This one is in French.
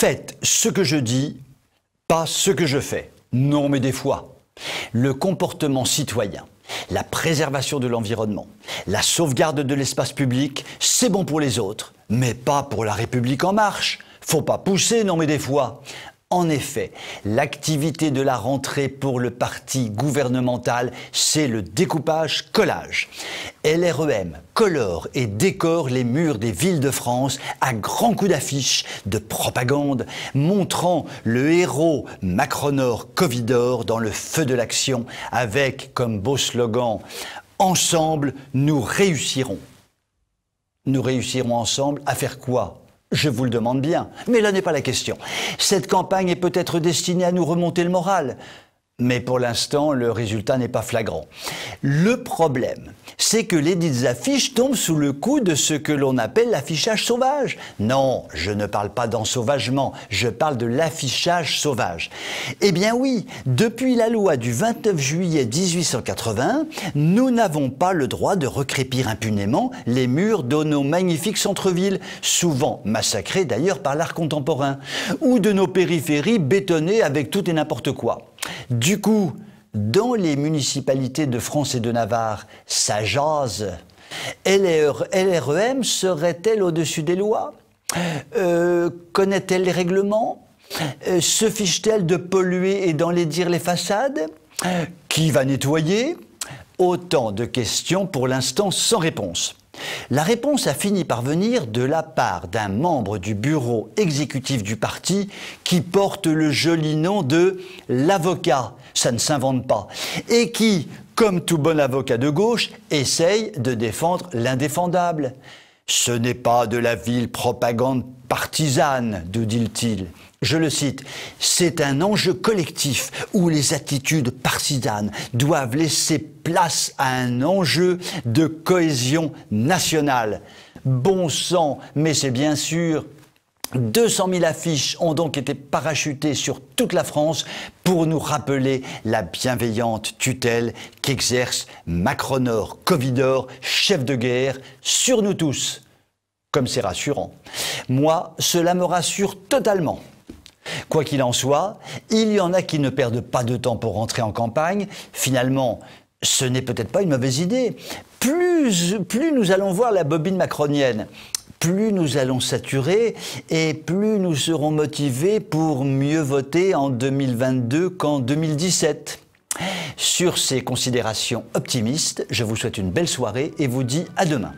Faites ce que je dis, pas ce que je fais. Non, mais des fois, le comportement citoyen, la préservation de l'environnement, la sauvegarde de l'espace public, c'est bon pour les autres, mais pas pour la République en marche. Faut pas pousser, non mais des fois. En effet, l'activité de la rentrée pour le parti gouvernemental, c'est le découpage-collage. LREM colore et décore les murs des villes de France à grands coups d'affiches, de propagande, montrant le héros Macronor Covidor dans le feu de l'action, avec comme beau slogan « Ensemble, nous réussirons ». Nous réussirons ensemble à faire quoi ? Je vous le demande bien, mais là n'est pas la question. Cette campagne est peut-être destinée à nous remonter le moral, mais pour l'instant, le résultat n'est pas flagrant. Le problème, c'est que les dites affiches tombent sous le coup de ce que l'on appelle l'affichage sauvage. Non, je ne parle pas d'ensauvagement, je parle de l'affichage sauvage. Eh bien oui, depuis la loi du 29 juillet 1880, nous n'avons pas le droit de recrépir impunément les murs de nos magnifiques centres-villes, souvent massacrés d'ailleurs par l'art contemporain, ou de nos périphéries bétonnées avec tout et n'importe quoi. Du coup, dans les municipalités de France et de Navarre, ça jase. LREM serait-elle au-dessus des lois? Connaît-elle les règlements? Se fiche-t-elle de polluer et d'enlaidir les façades? Qui va nettoyer? Autant de questions pour l'instant sans réponse. La réponse a fini par venir de la part d'un membre du bureau exécutif du parti qui porte le joli nom de l'avocat, ça ne s'invente pas, et qui, comme tout bon avocat de gauche, essaye de défendre l'indéfendable. Ce n'est pas de la vile propagande partisane, nous dit-il. Je le cite, c'est un enjeu collectif où les attitudes partisanes doivent laisser place à un enjeu de cohésion nationale. Bon sang, mais c'est bien sûr. 200 000 affiches ont donc été parachutées sur toute la France pour nous rappeler la bienveillante tutelle qu'exerce Macronor Covidor, chef de guerre, sur nous tous. Comme c'est rassurant. Moi, cela me rassure totalement. Quoi qu'il en soit, il y en a qui ne perdent pas de temps pour rentrer en campagne. Finalement, ce n'est peut-être pas une mauvaise idée. Plus nous allons voir la bobine macronienne, plus nous allons saturer et plus nous serons motivés pour mieux voter en 2022 qu'en 2017. Sur ces considérations optimistes, je vous souhaite une belle soirée et vous dis à demain.